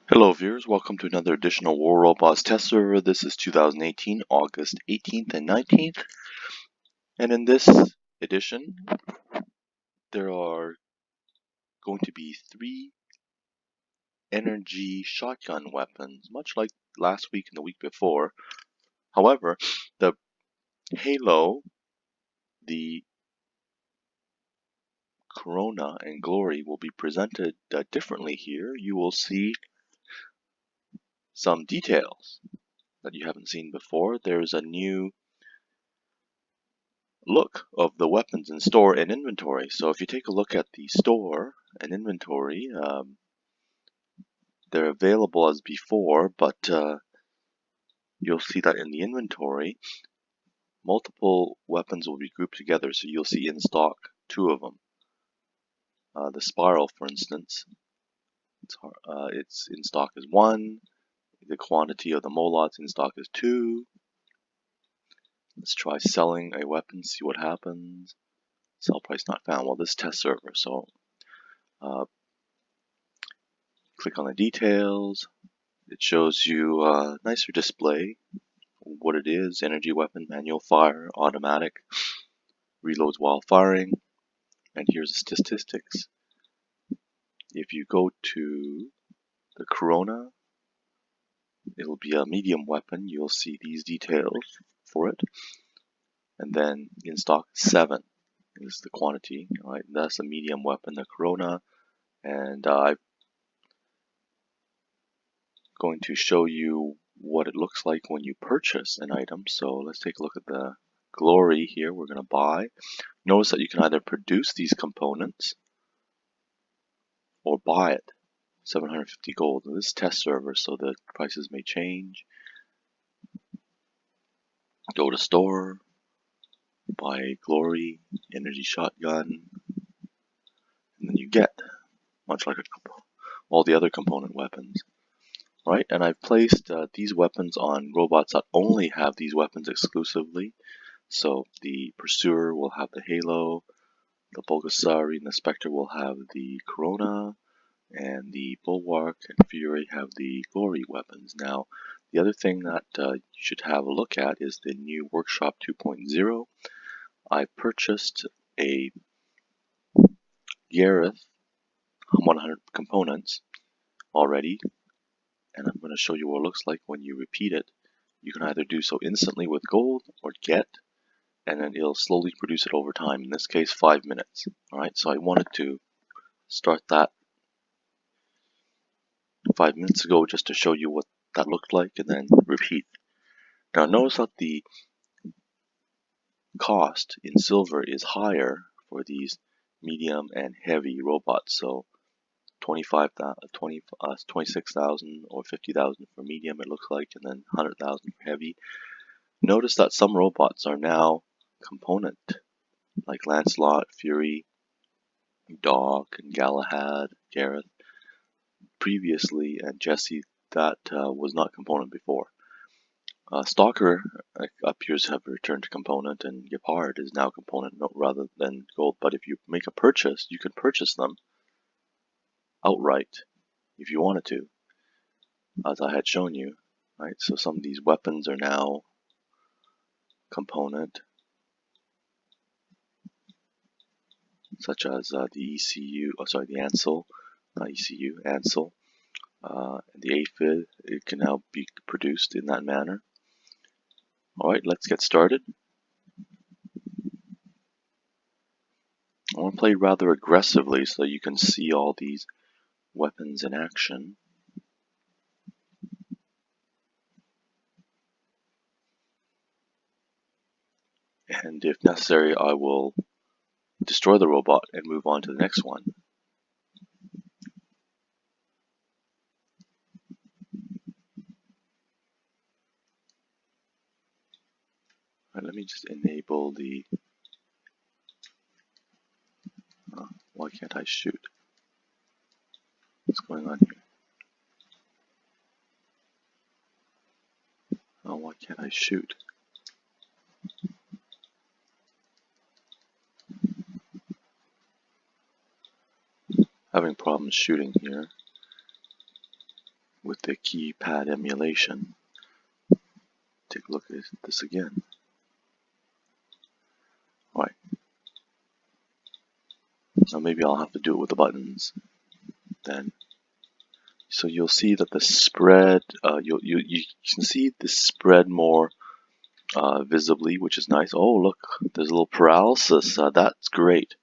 Hello viewers, welcome to another edition of War Robots Test Server. This is 2018, August 18th and 19th. And in this edition, there are going to be 3 energy shotgun weapons, much like last week and the week before. However, the Halo, the Corona, and Glory will be presented differently here. You will see some details that you haven't seen before. There's a new look of the weapons in store and inventory. So if you take a look at the store and inventory, they're available as before, but you'll see that in the inventory, multiple weapons will be grouped together. So you'll see in stock 2 of them. The Spiral, for instance, it's in stock as 1. The quantity of the Molots in stock is 2. Let's try selling a weapon, see what happens. Sell price not found. Well, this test server, so click on the details. It shows you a nicer display, what it is: energy weapon, manual fire, automatic, reloads while firing, and here's the statistics. If you go to the Corona, it'll be a medium weapon. You'll see these details for it. And then in stock 7 is the quantity. All right, that's a medium weapon, the Corona, and I'm going to show you what it looks like when you purchase an item. So let's take a look at the Glory here. We're going to buy. Notice that you can either produce these components or buy it. 750 gold. This is test server, so the prices may change. Go to store, buy a Glory energy shotgun, and then you get, much like all the other component weapons. Right, and I've placed these weapons on robots that only have these weapons exclusively. So the Pursuer will have the Halo, the Bulgasari and the Spectre will have the Corona, and the Bulwark and Fury have the Glory weapons. Now, the other thing that you should have a look at is the new Workshop 2.0. I purchased a Gareth 100 components already, and I'm going to show you what it looks like when you repeat it. You can either do so instantly with gold or get, and then it'll slowly produce it over time. In this case, 5 minutes. Alright, so I wanted to start that 5 minutes ago just to show you what that looked like and then repeat. Now notice that the cost in silver is higher for these medium and heavy robots. So 26,000 or 50,000 for medium it looks like, and then 100,000 for heavy. Notice that some robots are now component, like Lancelot, Fury, Doc, and Galahad, Gareth. Previously, and Jesse, that was not component before. Stalker appears to have returned to component, and Gepard is now component rather than gold. But if you make a purchase, you can purchase them outright if you wanted to, as I had shown you. Right, so some of these weapons are now component, such as the ECU, the Ansel, not ECU, Ansel, the aphid. It can now be produced in that manner. Alright, let's get started. I want to play rather aggressively so you can see all these weapons in action. And if necessary, I will destroy the robot and move on to the next one. Right, let me just enable the... why can't I shoot? What's going on here? Oh, why can't I shoot? Having problems shooting here. with the keypad emulation. Take a look at this again. Alright, now maybe I'll have to do it with the buttons then. So you'll see that the spread, you can see the spread more visibly, which is nice. Oh, look, there's a little paralysis. That's great.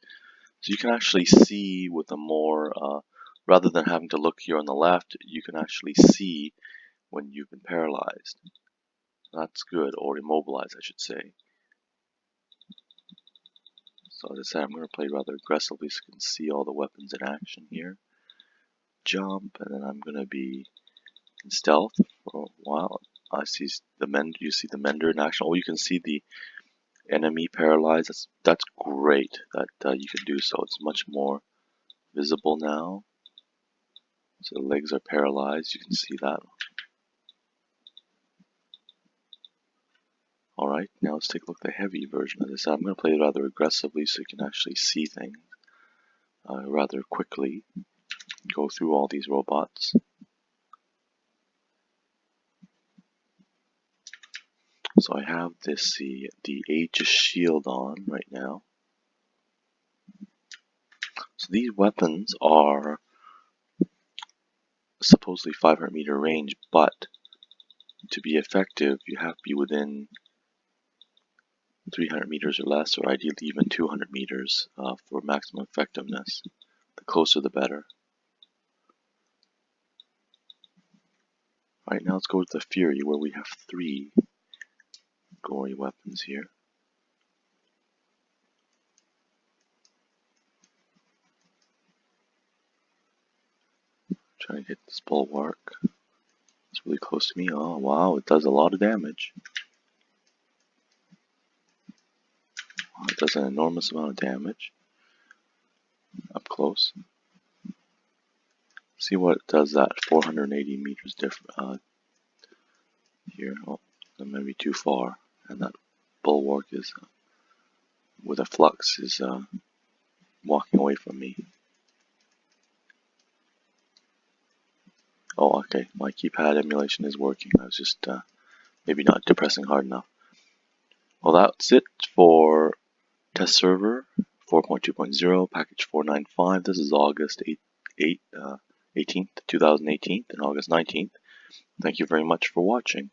So you can actually see with a more, rather than having to look here on the left, you can actually see when you've been paralyzed. That's good, or immobilized, I should say. So as I said, I'm going to play rather aggressively so you can see all the weapons in action here. Jump, and then I'm going to be in stealth for a while. I see the mender. You see the mender in action. Oh, you can see the enemy paralyzed. That's great that you can do so. It's much more visible now. So the legs are paralyzed. You can see that. Alright, now let's take a look at the heavy version of this. I'm going to play it rather aggressively so you can actually see things rather quickly. Go through all these robots. So I have this, the Aegis shield on right now. So these weapons are supposedly 500-meter range, but to be effective, you have to be within 300 meters or less, or ideally even 200 meters for maximum effectiveness. The closer the better. Alright, now let's go to the Fury, where we have 3 gory weapons here. Trying to hit this bulwark. It's really close to me. Oh wow, it does a lot of damage. Wow, it does an enormous amount of damage. Up close. See what it does at 480 meters different here. Oh, that may be too far. And that bulwark is, with a flux, is walking away from me. Oh, okay, my keypad emulation is working. I was just maybe not depressing hard enough. Well, that's it for test server 4.2.0 package 495. This is August 18th, 2018, and August 19th. Thank you very much for watching.